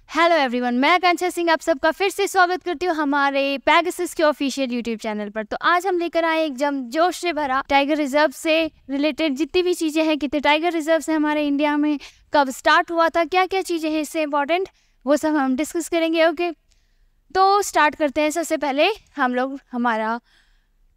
Hello everyone, मैं आकांक्षा सिंह आप सबका फिर से स्वागत करती हूँ हमारे पेगासस के ऑफिशियल यूट्यूब चैनल पर। तो आज हम लेकर आए एकदम जोश से भरा टाइगर रिजर्व से रिलेटेड जितनी भी चीज़ें हैं, कितने टाइगर रिजर्व हैं हमारे इंडिया में, कब स्टार्ट हुआ था, क्या क्या चीज़ें हैं इससे इम्पॉर्टेंट, वो सब हम डिस्कस करेंगे। ओके, तो स्टार्ट करते हैं। सबसे पहले हम लोग हमारा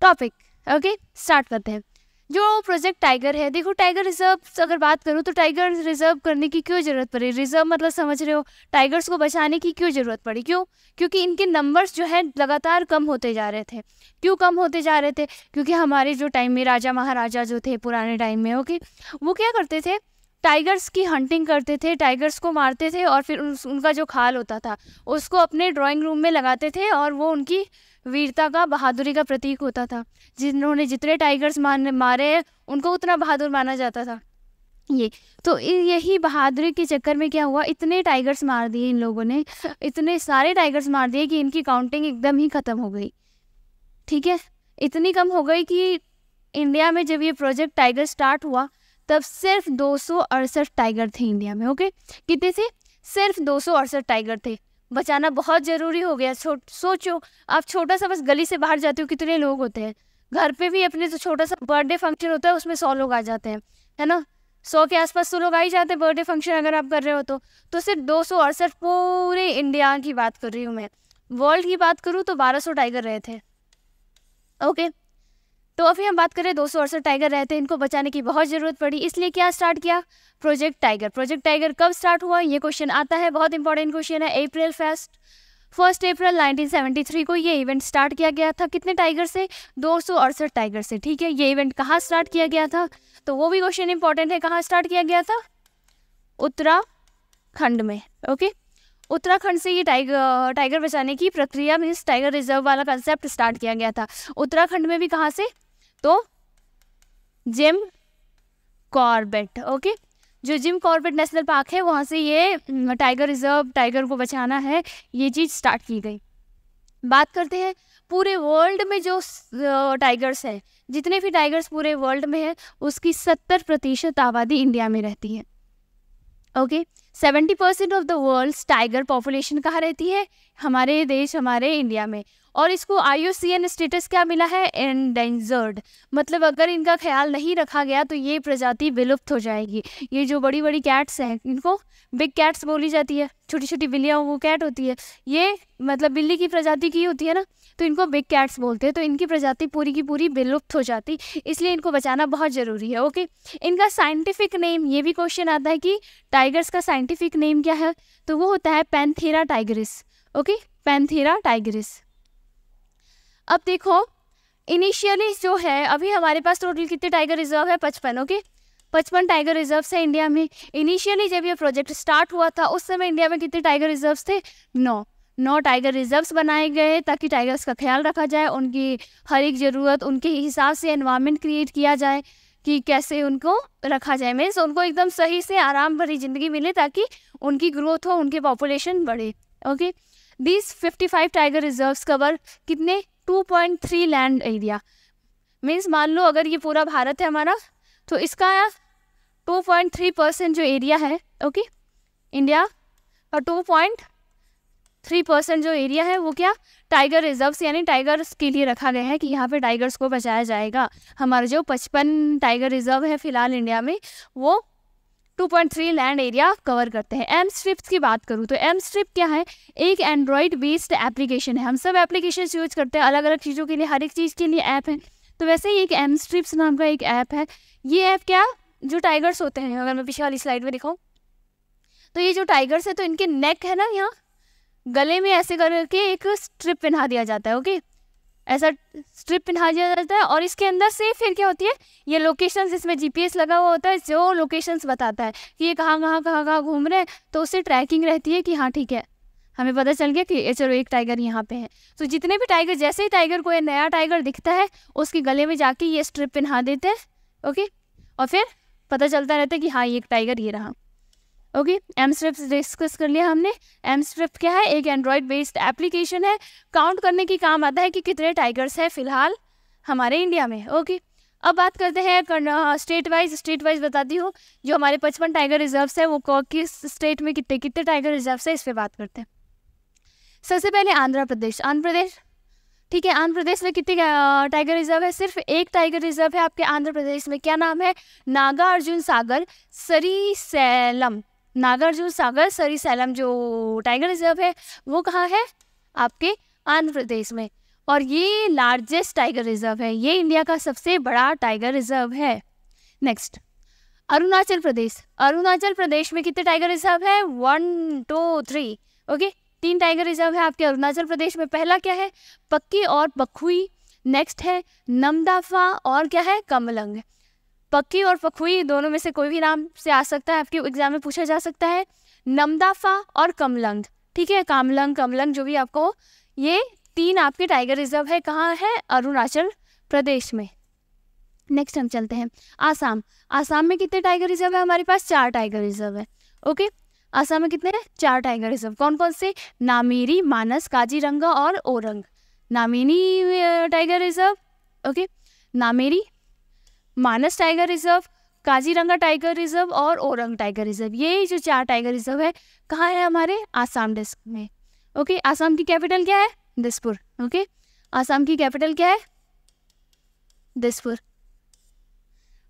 टॉपिक स्टार्ट करते हैं। जो प्रोजेक्ट टाइगर है, देखो टाइगर रिजर्व अगर बात करूँ तो टाइगर रिजर्व करने की क्यों ज़रूरत पड़ी, रिजर्व मतलब समझ रहे हो, टाइगर्स को बचाने की क्यों ज़रूरत पड़ी, क्यों? क्योंकि इनके नंबर्स जो है लगातार कम होते जा रहे थे। क्यों कम होते जा रहे थे? क्योंकि हमारे जो टाइम में राजा महाराजा जो थे पुराने टाइम में, वो क्या करते थे, टाइगर्स की हंटिंग करते थे, टाइगर्स को मारते थे और फिर उनका जो खाल होता था उसको अपने ड्राइंग रूम में लगाते थे और वो उनकी वीरता का, बहादुरी का प्रतीक होता था। जिन्होंने जितने टाइगर्स मारे हैं उनको उतना बहादुर माना जाता था। यही बहादुरी के चक्कर में क्या हुआ, इतने टाइगर्स मार दिए इन लोगों ने, इतने सारे टाइगर्स मार दिए कि इनकी काउंटिंग एकदम ही ख़त्म हो गई। ठीक है, इतनी कम हो गई कि इंडिया में जब ये प्रोजेक्ट टाइगर स्टार्ट हुआ तब सिर्फ 268 टाइगर थे इंडिया में। कितने थे? सिर्फ 268 टाइगर थे। बचाना बहुत ज़रूरी हो गया। सोचो आप, छोटा सा बस गली से बाहर जाते हो, कितने लोग होते हैं। घर पे भी अपने तो छोटा सा बर्थडे फंक्शन होता है, उसमें 100 लोग आ जाते हैं, है ना। 100 के आसपास तो लोग आ ही जाते हैं बर्थडे फंक्शन अगर आप कर रहे हो तो सिर्फ 268, पूरे इंडिया की बात कर रही हूँ मैं। वर्ल्ड की बात करूँ तो 1200 टाइगर रहे थे। ओके, तो अभी हम बात करें 268 टाइगर रहते हैं, इनको बचाने की बहुत ज़रूरत पड़ी, इसलिए क्या स्टार्ट किया, प्रोजेक्ट टाइगर। प्रोजेक्ट टाइगर कब स्टार्ट हुआ, ये क्वेश्चन आता है, बहुत इंपॉर्टेंट क्वेश्चन है। फर्स्ट अप्रैल 1973 को ये इवेंट स्टार्ट किया गया था। कितने टाइगर से? 268 टाइगर से। ठीक है, ये इवेंट कहाँ स्टार्ट किया गया था, तो वो भी क्वेश्चन इंपॉर्टेंट है। कहाँ स्टार्ट किया गया था? उत्तराखंड में। ओके, उत्तराखंड से ये टाइगर बचाने की प्रक्रिया, मीन्स टाइगर रिजर्व वाला कंसेप्ट स्टार्ट किया गया था। उत्तराखंड में भी कहाँ से? तो जिम कॉर्बेट। ओके, जो जिम कॉर्बेट नेशनल पार्क है वहाँ से ये टाइगर रिजर्व, टाइगर को बचाना है, ये चीज़ स्टार्ट की गई। बात करते हैं पूरे वर्ल्ड में जो टाइगर्स है, जितने भी टाइगर्स पूरे वर्ल्ड में है उसकी 70% आबादी इंडिया में रहती है। Okay, 70% of the world's tiger population कहाँ रहती है? हमारे देश, हमारे इंडिया में। और इसको IUCN स्टेटस क्या मिला है? एंडेंजर्ड। मतलब अगर इनका ख्याल नहीं रखा गया तो ये प्रजाति विलुप्त हो जाएगी। ये जो बड़ी बड़ी कैट्स हैं, इनको बिग कैट्स बोली जाती है, छोटी छोटी बिल्लियाँ वो कैट होती है, ये मतलब बिल्ली की प्रजाति की होती है ना, तो इनको बिग कैट्स बोलते हैं। तो इनकी प्रजाति पूरी की पूरी विलुप्त हो जाती, इसलिए इनको बचाना बहुत ज़रूरी है। ओके, इनका साइंटिफिक नेम, ये भी क्वेश्चन आता है कि टाइगर्स का साइंटिफिक नेम क्या है, तो वो होता है Panthera tigris. Okay, Panthera tigris. अब देखो, इनिशियली जो है, अभी हमारे पास टोटल कितने टाइगर रिजर्व है? 55। ओके, 55 टाइगर रिजर्व है इंडिया में। इनिशियली जब ये प्रोजेक्ट स्टार्ट हुआ था उस समय इंडिया में कितने टाइगर रिजर्व थे? 9 टाइगर रिजर्व्स बनाए गए ताकि टाइगर्स का ख्याल रखा जाए, उनकी हर एक ज़रूरत, उनके हिसाब से एनवायरनमेंट क्रिएट किया जाए कि कैसे उनको रखा जाए, मीन्स उनको एकदम सही से आराम भरी ज़िंदगी मिले ताकि उनकी ग्रोथ हो, उनकी पॉपुलेशन बढ़े। Okay, these 55 tiger reserves cover कितने? 2.3 लैंड एरिया। मीन्स मान लो अगर ये पूरा भारत है हमारा, तो इसका 2.3% जो एरिया है, ओके, इंडिया और 2.3% जो एरिया है वो क्या? टाइगर रिजर्व्स यानी टाइगर्स के लिए रखा गया है कि यहाँ पे टाइगर्स को बचाया जाएगा। हमारे जो 55 टाइगर रिजर्व है फिलहाल इंडिया में, वो 2.3 लैंड एरिया कवर करते हैं। एम स्ट्रिप्स की बात करूँ तो एम स्ट्रिप क्या है? एक एंड्रॉयड बेस्ड एप्लीकेशन है। हम सब एप्लीकेशन यूज करते हैं अलग अलग चीज़ों के लिए, हर एक चीज़ के लिए ऐप है, तो वैसे ही एक एम स्ट्रिप्स नाम का एक ऐप है। ये ऐप क्या, जो टाइगर्स होते हैं, अगर मैं पीछे वाली स्लाइड में दिखाऊँ तो ये जो टाइगर्स है, तो इनके नेक है ना, यहाँ गले में ऐसे करके एक स्ट्रिप पहना दिया जाता है। ओके, ऐसा स्ट्रिप पहना दिया जाता है और इसके अंदर से फिर क्या होती है, ये लोकेशंस, इसमें GPS लगा हुआ होता है जो लोकेशंस बताता है कि ये कहाँ घूम रहे हैं, तो उससे ट्रैकिंग रहती है कि हाँ ठीक है, हमें पता चल गया कि चलो एक टाइगर यहाँ पे है। तो जितने भी टाइगर, जैसे ही टाइगर को ये नया टाइगर दिखता है उसके गले में जाके ये स्ट्रिप पहना देते हैं। ओके, और फिर पता चलता रहता है कि हाँ ये एक टाइगर ये रहा। ओके, एम स्ट्रिप्स डिस्कस कर लिया हमने। एम स्ट्रिप क्या है? एक एंड्रॉयड बेस्ड एप्लीकेशन है, काउंट करने की काम आता है कि कितने टाइगर्स हैं फिलहाल हमारे इंडिया में। ओके, अब बात करते हैं स्टेट वाइज बताती हूँ। जो हमारे 55 टाइगर रिजर्व्स है वो किस स्टेट में कितने कितने टाइगर रिजर्व्स है इस पर बात करते हैं। सबसे पहले आंध्र प्रदेश, ठीक है, आंध्र प्रदेश में कितने टाइगर रिजर्व है? सिर्फ एक टाइगर रिजर्व है आपके आंध्र प्रदेश में। क्या नाम है? नागार्जुन सागर सरीसैलम। नागार्जुन सागर सरीसैलम जो टाइगर रिजर्व है वो कहाँ है? आपके आंध्र प्रदेश में। और ये लार्जेस्ट टाइगर रिजर्व है, ये इंडिया का सबसे बड़ा टाइगर रिजर्व है। नेक्स्ट अरुणाचल प्रदेश। अरुणाचल प्रदेश में कितने टाइगर रिजर्व है? 1 2 3 ओके, 3 टाइगर रिजर्व है आपके अरुणाचल प्रदेश में। पहला क्या है? पक्की और पखुई। नेक्स्ट है नमदाफा और क्या है? कमलंग। पक्की और पखुई दोनों में से कोई भी नाम से आ सकता है, आपके एग्जाम में पूछा जा सकता है। नमदाफा और कमलंग, ठीक है, कमलंग जो भी आपको, ये 3 आपके टाइगर रिजर्व है। कहाँ है? अरुणाचल प्रदेश में। नेक्स्ट हम चलते हैं आसाम। आसाम में कितने टाइगर रिजर्व है हमारे पास? 4 टाइगर रिजर्व है। ओके, आसाम में कितने हैं? 4 टाइगर रिजर्व। कौन कौन से? नामेरी, मानस, काजीरंगा और Orang. Nameri tiger reserve, okay, Nameri, Manas tiger reserve, Kaziranga tiger reserve और ओरंग टाइगर रिजर्व। ये जो 4 टाइगर रिजर्व है कहाँ है? हमारे आसाम डिस्ट्रिक्ट में। ओके, आसाम की कैपिटल क्या है? दिसपुर। ओके, आसाम की कैपिटल क्या है? दिसपुर।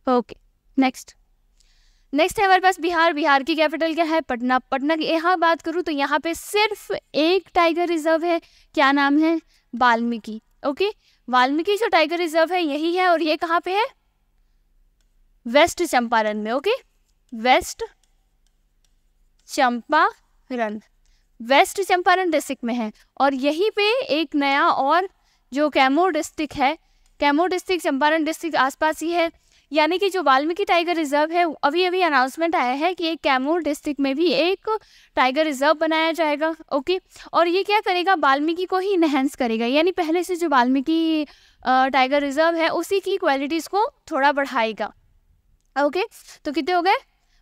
ओके, नेक्स्ट है हमारे पास बिहार। बिहार की कैपिटल क्या है? पटना। पटना की यहाँ बात करूँ तो यहाँ पे सिर्फ एक टाइगर रिजर्व है। क्या नाम है? वाल्मीकि। ओके, वाल्मीकि जो टाइगर रिजर्व है यही है, और ये कहाँ पे है? वेस्ट चंपारण में। ओके, वेस्ट चंपारण डिस्ट्रिक्ट में है। और यहीं पे एक नया और जो कैमूर डिस्ट्रिक्ट है, कैमूर डिस्ट्रिक्ट चंपारण डिस्ट्रिक्ट आसपास ही है। यानी कि जो वाल्मीकि टाइगर रिजर्व है अभी अनाउंसमेंट आया है कि एक कैमूर डिस्ट्रिक्ट में भी एक टाइगर रिजर्व बनाया जाएगा। ओके, और ये क्या करेगा? वाल्मीकि को ही इनहेंस करेगा, यानी पहले से जो वाल्मीकि टाइगर रिजर्व है उसी की क्वालिटीज़ को थोड़ा बढ़ाएगा। ओके, तो कितने हो गए?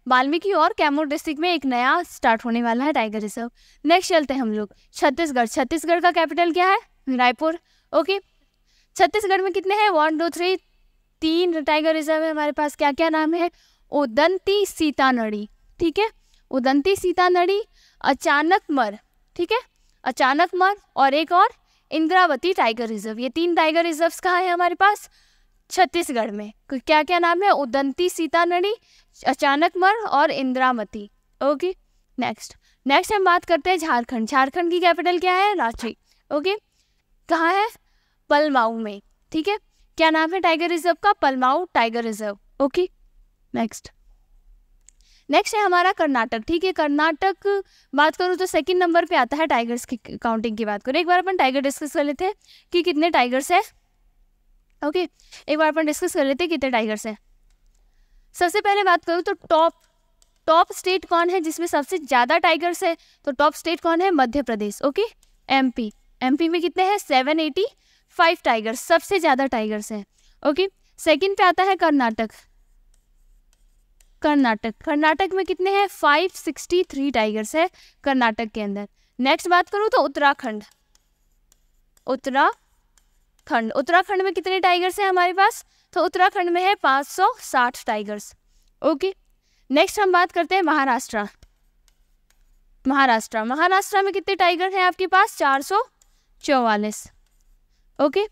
वाल्मीकि और कैमूर डिस्ट्रिक्ट में एक नया स्टार्ट होने वाला है टाइगर रिजर्व। नेक्स्ट चलते हैं हम लोग छत्तीसगढ़। छत्तीसगढ़ का कैपिटल क्या है? रायपुर। ओके, छत्तीसगढ़ में कितने हैं? 1 2 3 3 टाइगर रिजर्व है हमारे पास। क्या क्या नाम है? उदंती सीतानड़ी, ठीक है, उदंती सीतानड़ी, अचानकमर, ठीक है, अचानकमर, और एक और इंद्रावती टाइगर रिजर्व। ये 3 टाइगर रिजर्व्स कहाँ है हमारे पास? छत्तीसगढ़ में। क्या क्या नाम है? उदंती सीतानड़ी, अचानकमर और इंद्रावती। ओके, नेक्स्ट हम बात करते हैं झारखंड। झारखंड की कैपिटल क्या है? रांची। ओके, कहाँ है? पलमाऊ में, ठीक है। क्या नाम है टाइगर रिजर्व का? पलमाऊ टाइगर रिजर्व। ओके, नेक्स्ट है हमारा कर्नाटक, ठीक है। कर्नाटक बात करूँ तो सेकंड नंबर पे आता है टाइगर्स की काउंटिंग की बात करूँ। एक बार अपन टाइगर डिस्कस कर लेते हैं कि कितने टाइगर्स है। ओके, एक बार अपन डिस्कस कर लेते हैं कितने टाइगर्स हैं। सबसे पहले बात करूँ तो टॉप स्टेट कौन है जिसमें सबसे ज़्यादा टाइगर्स है? तो टॉप स्टेट कौन है? मध्य प्रदेश। ओके, एमपी में कितने हैं? 785 टाइगर्स, सबसे ज़्यादा टाइगर्स हैं। ओके, सेकंड पे आता है कर्नाटक में कितने हैं? 563 टाइगर्स है कर्नाटक के अंदर। नेक्स्ट बात करूँ तो उत्तराखंड में कितने टाइगर्स हैं हमारे पास? तो उत्तराखंड में है 560 टाइगर्स। ओके, नेक्स्ट हम बात करते हैं महाराष्ट्र में कितने टाइगर हैं आपके पास? 444। ओके,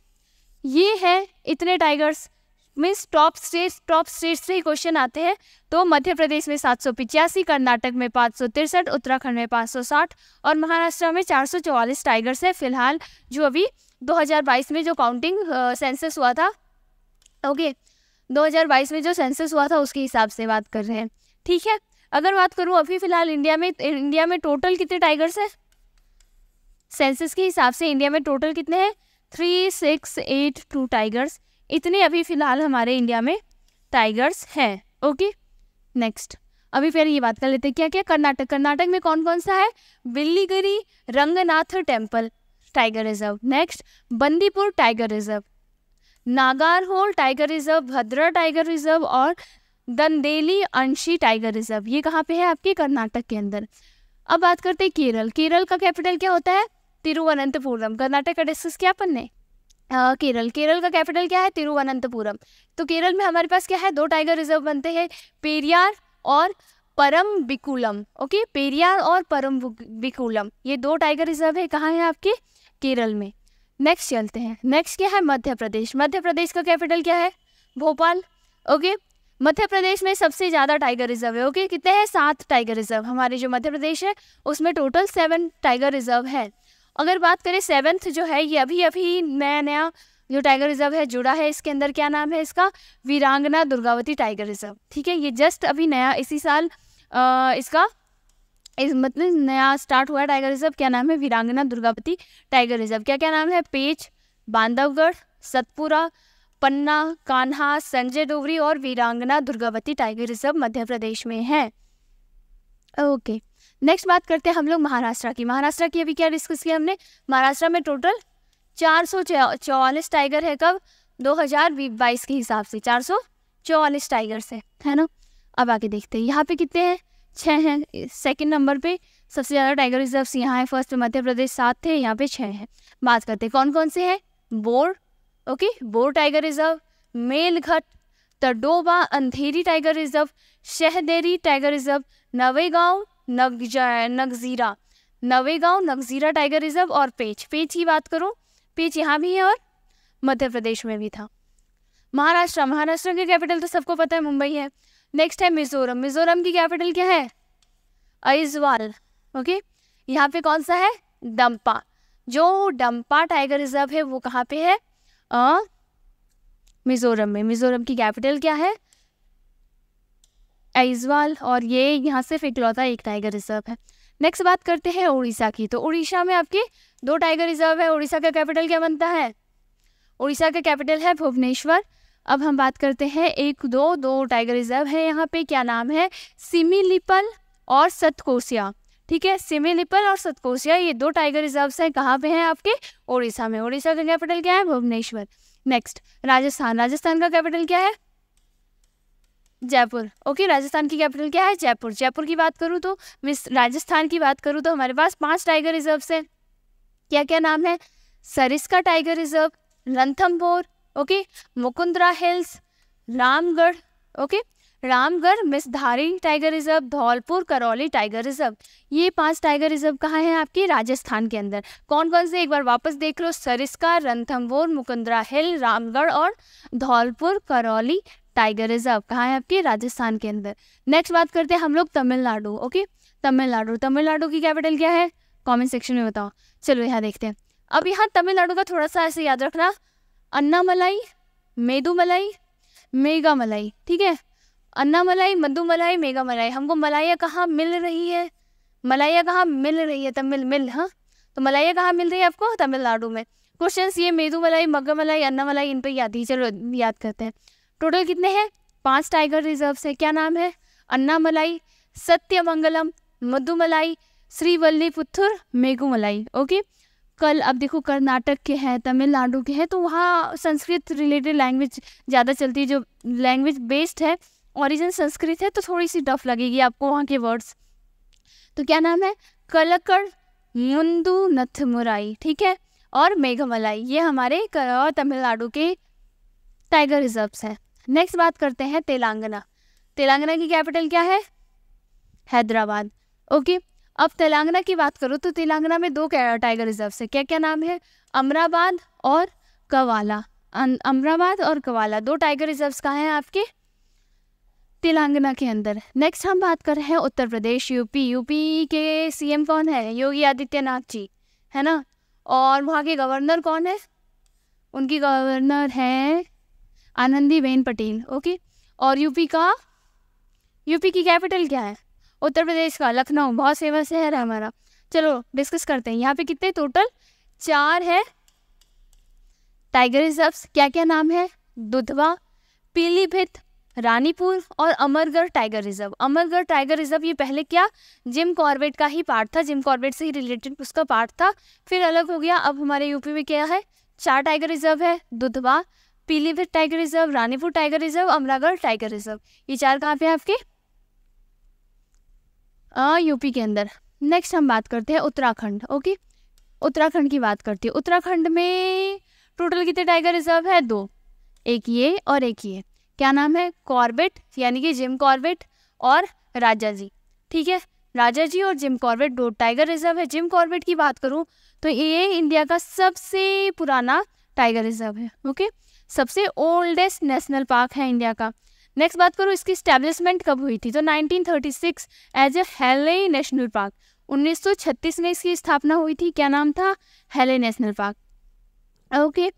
ये है इतने टाइगर्स। मीन्स टॉप स्टेट से ही क्वेश्चन आते हैं। तो मध्य प्रदेश में 785, कर्नाटक में 563, उत्तराखंड में 560 और महाराष्ट्र में 444 टाइगर्स है फिलहाल, जो अभी 2022 में जो काउंटिंग सेंसस हुआ था। ओके, 2022 में जो सेंसस हुआ था उसके हिसाब से बात कर रहे हैं, ठीक है। अगर बात करूं अभी फिलहाल इंडिया में टोटल कितने टाइगर्स हैं? सेंसस के हिसाब से इंडिया में टोटल कितने हैं? 3682 टाइगर्स, इतने अभी फिलहाल हमारे इंडिया में टाइगर्स हैं। ओके, नेक्स्ट अभी फिर ये बात कर लेते हैं क्या क्या कर्नाटक में कौन कौन सा है? Biligiri Ranganatha temple tiger reserve. Next Bandipur tiger reserve, Nagarhole tiger reserve, Bhadra tiger reserve और दंदेली अंशी टाइगर रिजर्व। ये कहाँ पे है? आपके कर्नाटक के अंदर। अब बात करते हैं केरल का कैपिटल क्या होता है? तिरुवनंतपुरम। कर्नाटक का डिस्कस किया अपन ने? केरल, केरल का कैपिटल क्या है? तिरुवनंतपुरम। तो केरल में हमारे पास क्या है? 2 टाइगर रिजर्व बनते हैं, पेरियार और परम्बिकुलम। ओके, पेरियार और परम्बिकुलम, ये 2 टाइगर रिजर्व है। कहाँ है आपके? केरल में। नेक्स्ट चलते हैं, नेक्स्ट क्या है? मध्य प्रदेश। मध्य प्रदेश का कैपिटल क्या है? भोपाल। ओके, मध्य प्रदेश में सबसे ज़्यादा टाइगर रिजर्व है। ओके, कितने हैं? 7 टाइगर रिजर्व। हमारे जो मध्य प्रदेश है उसमें टोटल 7 टाइगर रिजर्व है। अगर बात करें 7th जो है, ये अभी अभी नया नया जो टाइगर रिजर्व है जुड़ा है, इसके अंदर क्या नाम है इसका? वीरांगना दुर्गावती टाइगर रिजर्व। ठीक है, ये जस्ट अभी नया इसी साल इसका मतलब नया स्टार्ट हुआ टाइगर रिजर्व। क्या नाम है? वीरांगना दुर्गावती टाइगर रिजर्व। क्या क्या नाम है? पेंच, बांधवगढ़, सतपुरा, पन्ना, कान्हा, संजय डोगरी और वीरांगना दुर्गावती टाइगर रिजर्व मध्य प्रदेश में है। ओके, नेक्स्ट बात करते हैं हम लोग महाराष्ट्र की। महाराष्ट्र की अभी क्या डिस्कस किया हमने? महाराष्ट्र में टोटल 444 टाइगर है। कब? 2022 के हिसाब से 444 टाइगर्स है ना। अब आगे देखते हैं यहाँ पे कितने हैं? 6 हैं। सेकंड नंबर पे सबसे ज़्यादा टाइगर रिजर्व्स यहाँ है। फर्स्ट पे मध्य प्रदेश 7 थे, यहाँ पे 6 हैं। बात करते हैं कौन कौन से हैं। Bor, okay, Bor tiger reserve, Melghat, Tadoba Andhari tiger reserve, Sahyadri tiger reserve, Navegaon Nagzira, Navegaon Nagzira tiger reserve और पेंच। पेंच की बात करूँ, पेंच यहाँ भी है और मध्य प्रदेश में भी था। महाराष्ट्र, महाराष्ट्र की कैपिटल तो सबको पता है, मुंबई है। नेक्स्ट है मिजोरम। मिजोरम की कैपिटल क्या है? आइजवाल। ओके, यहाँ पे कौन सा है? डंपा। जो डंपा टाइगर रिजर्व है वो कहाँ पे है? मिजोरम में। मिजोरम की कैपिटल क्या है? आइजवाल। और ये यहाँ सिर्फ इकलौता एक टाइगर रिजर्व है। नेक्स्ट बात करते हैं उड़ीसा की। तो उड़ीसा में आपके 2 टाइगर रिजर्व है। उड़ीसा का कैपिटल क्या बनता है? उड़ीसा का कैपिटल है भुवनेश्वर। अब हम बात करते हैं 2 टाइगर रिजर्व है यहाँ पे। क्या नाम है? सिमिलिपल और सतकोसिया। ठीक है, सिमिलिपल और सतकोसिया, ये 2 टाइगर रिजर्व हैं। कहाँ पे हैं आपके? उड़ीसा में। उड़ीसा का कैपिटल क्या है? भुवनेश्वर। नेक्स्ट राजस्थान। राजस्थान का कैपिटल क्या है? जयपुर। ओके, राजस्थान की कैपिटल क्या है? जयपुर। जयपुर की बात करूँ तो राजस्थान की बात करूँ तो हमारे पास 5 टाइगर रिजर्व हैं। क्या क्या नाम है? Sariska tiger reserve, Ranthambore, okay, Mukundra hills, Ramgarh, okay, Ramgarh Vishdhari tiger reserve, Dholpur Karauli tiger reserve. ये 5 टाइगर रिजर्व कहाँ हैं आपके? राजस्थान के अंदर। कौन कौन से? एक बार वापस देख लो, सरिस्का, रणथंभौर, मुकुंदरा हिल, रामगढ़ और धौलपुर करौली टाइगर रिजर्व कहाँ है आपके? राजस्थान के अंदर। नेक्स्ट बात करते हैं हम लोग तमिलनाडु। ओके, तमिलनाडु। तमिलनाडु की कैपिटल क्या है? कमेंट सेक्शन में बताओ। चलो यहाँ देखते हैं। अब यहाँ तमिलनाडु का थोड़ा सा ऐसे याद रखना, अन्नामलाई, मेदुमलाई, मेघामलाई। ठीक है, अन्नामलाई, मधुमलाई, मेघामलाई। हमको मलाइया कहाँ मिल रही है? मलाइया कहाँ मिल रही है? तमिल। हाँ, तो मलाइया कहाँ मिल रही है आपको? तमिलनाडु में। क्वेश्चंस ये मेदुमलाई, मगमलाई, अन्नामलाई, इन पर याद ही। चलो याद करते हैं। टोटल कितने हैं? 5 टाइगर रिजर्व है। क्या नाम है? अन्नामलाई, सत्यमंगलम, मधुमलाई, श्रीवल्लीपुत्तुर, मेघुमलाई। ओके, कल अब देखो कर्नाटक के हैं, तमिलनाडु के हैं, तो वहाँ संस्कृत रिलेटेड लैंग्वेज ज़्यादा चलती है। जो लैंग्वेज बेस्ड है, ओरिजिन संस्कृत है, तो थोड़ी सी टफ लगेगी आपको वहाँ के वर्ड्स। तो क्या नाम है? कलकड़, मुंदू नथमुराई। ठीक है, और मेघमलाई, ये हमारे तमिलनाडु के टाइगर रिजर्व्स हैं। नेक्स्ट बात करते हैं तेलंगाना। तेलंगाना की कैपिटल क्या है? हैदराबाद। ओके, अब तेलंगाना की बात करूँ तो तेलंगाना में 2 टाइगर रिजर्व है। क्या क्या नाम है? अमराबाद और कवाला। अमराबाद और कवाला 2 टाइगर रिजर्व्स कहाँ हैं आपके? तेलंगाना के अंदर। नेक्स्ट हम बात कर रहे हैं उत्तर प्रदेश, यूपी। यूपी के सीएम कौन है? योगी आदित्यनाथ जी, है ना। और वहाँ के गवर्नर कौन है? उनकी गवर्नर है आनंदीबेन पटेल। ओके, और यूपी की कैपिटल क्या है? उत्तर प्रदेश का लखनऊ, बहुत फेमस शहर है हमारा। चलो डिस्कस करते हैं। यहाँ पे कितने? टोटल 4 है टाइगर रिजर्व्स। क्या क्या नाम है? दुधवा, पीलीभीत, रानीपुर और Amargarh tiger reserve. Amargarh tiger reserve ये पहले क्या जिम कॉर्बेट का ही पार्ट था, जिम कॉर्बेट से ही रिलेटेड उसका पार्ट था, फिर अलग हो गया। अब हमारे यूपी में क्या है? 4 टाइगर रिजर्व है, Dudhwa, Pilibhit tiger reserve, Ranipur tiger reserve, Amangarh tiger reserve. ये 4 कहाँ पे है आपके? यूपी के अंदर। नेक्स्ट हम बात करते हैं उत्तराखंड। ओके, उत्तराखंड की बात करते हैं। उत्तराखंड में टोटल कितने टाइगर रिजर्व है? 2, एक ये और एक ये। क्या नाम है? कॉर्बेट यानी कि जिम कॉर्बेट और राजा जी। ठीक है, राजा जी और जिम कॉर्बेट 2 टाइगर रिजर्व है। जिम कॉर्बेट की बात करूं तो ये इंडिया का सबसे पुराना टाइगर रिजर्व है। ओके, सबसे ओल्डेस्ट नेशनल पार्क है इंडिया का। नेक्स्ट बात करूं इसकी स्टैब्लिशमेंट कब हुई थी, तो 1936 एज ए हेले नेशनल पार्क। 1936 में इसकी स्थापना हुई थी। क्या नाम था? हेले नेशनल पार्क। ओके,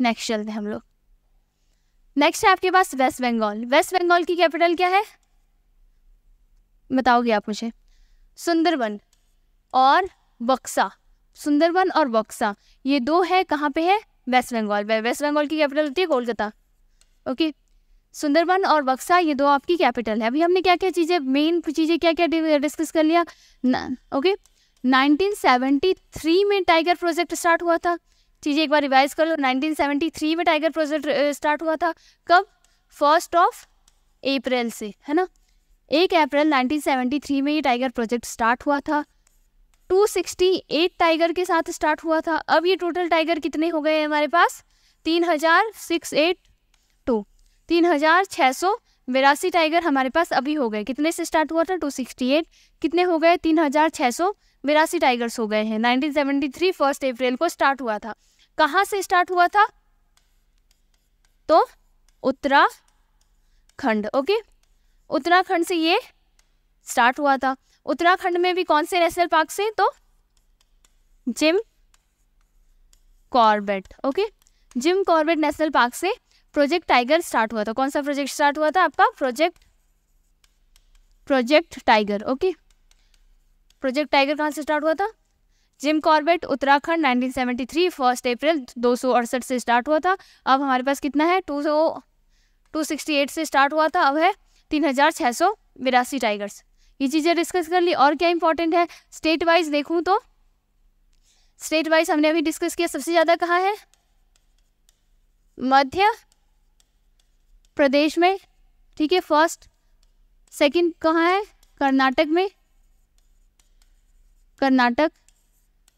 नेक्स्ट चलते हैं हम लोग। नेक्स्ट है आपके पास वेस्ट बंगाल। वेस्ट बंगाल की कैपिटल क्या है बताओगे आप मुझे? सुंदरबन और बक्सा। सुंदरबन और बक्सा ये 2 है, कहाँ पे है? वेस्ट बंगाल। वेस्ट बंगाल की कैपिटल होती है कोलकाता। ओके, सुंदरबन और बक्सा ये 2 आपकी कैपिटल है। अभी हमने क्या क्या चीज़ें, मेन चीज़ें क्या क्या डिस्कस कर लिया। ओके, 1973 में टाइगर प्रोजेक्ट स्टार्ट हुआ था। चीज़ें एक बार रिवाइज कर लो। 1973 में टाइगर प्रोजेक्ट स्टार्ट हुआ था। कब? 1 अप्रैल से, है ना। 1 अप्रैल 1973 में ये टाइगर प्रोजेक्ट स्टार्ट हुआ था। 268 टाइगर के साथ स्टार्ट हुआ था। अब ये टोटल टाइगर कितने हो गए हमारे पास? 3682 टाइगर हमारे पास अभी हो गए। कितने से स्टार्ट हुआ था? 268। कितने हो गए? 3682 टाइगर्स हो गए हैं। 1973 1 अप्रैल को स्टार्ट हुआ था। कहाँ से स्टार्ट हुआ था? तो उत्तराखंड। ओके, उत्तराखंड से ये स्टार्ट हुआ था। उत्तराखंड में भी कौन से नेशनल पार्क से? तो Jim Corbett. Okay, Jim Corbett national park से प्रोजेक्ट टाइगर स्टार्ट हुआ था। कौन सा प्रोजेक्ट स्टार्ट हुआ था आपका? Project tiger. Okay, project tiger कहाँ से स्टार्ट हुआ था? Jim Corbett, Uttarakhand. 1973 1 अप्रैल 268 से स्टार्ट हुआ था। अब हमारे पास कितना है? 268 से स्टार्ट हुआ था, अब है 3682 टाइगर्स। ये चीज़ें डिस्कस कर ली। और क्या इंपॉर्टेंट है? स्टेट वाइज देखूं तो स्टेट वाइज हमने अभी डिस्कस किया। सबसे ज़्यादा कहाँ है? मध्य प्रदेश में। ठीक है, फर्स्ट। सेकंड कहाँ है? कर्नाटक में, कर्नाटक।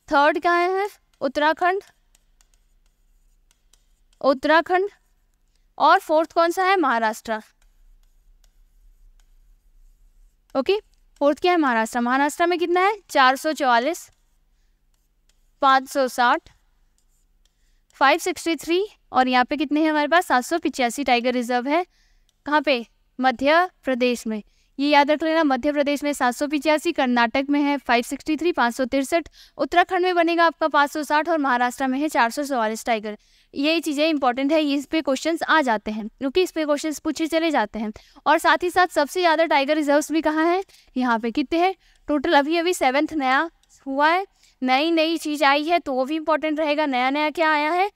थर्ड कहाँ है? उत्तराखंड, उत्तराखंड। और फोर्थ कौन सा है? महाराष्ट्र। ओके, फोर्थ क्या है? महाराष्ट्र। महाराष्ट्र में कितना है? 444, 560, 563 और यहाँ पे कितने हैं हमारे पास? 785 टाइगर रिजर्व है। कहाँ पे? मध्य प्रदेश में। ये याद रख लेना, मध्य प्रदेश में 785, कर्नाटक में है 563, 563, उत्तराखंड में बनेगा आपका 560 और महाराष्ट्र में है 444 टाइगर। ये चीज़ें इंपॉर्टेंट है, इस पे क्वेश्चंस आ जाते हैं क्योंकि इस पे क्वेश्चंस पूछे चले जाते हैं। और साथ ही साथ सबसे ज़्यादा टाइगर रिजर्व्स भी कहाँ है? यहाँ पे कितने हैं टोटल? अभी 7th नया हुआ है, नई चीज़ आई है तो वो भी इंपॉर्टेंट रहेगा। नया क्या आया है?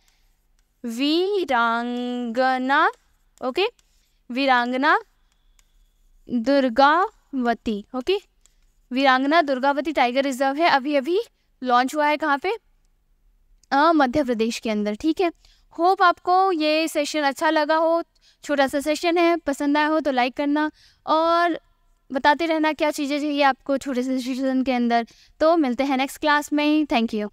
वीरांगना। ओके, वीरांगना दुर्गावती। ओके, वीरांगना दुर्गावती टाइगर रिजर्व है, अभी लॉन्च हुआ है। कहाँ पे? मध्य प्रदेश के अंदर। ठीक है, होप आपको ये सेशन अच्छा लगा हो। छोटा सा सेशन है, पसंद आया हो तो लाइक करना और बताते रहना क्या चीज़ें चाहिए आपको छोटे से सेशन के अंदर। तो मिलते हैं नेक्स्ट क्लास में। Thank you.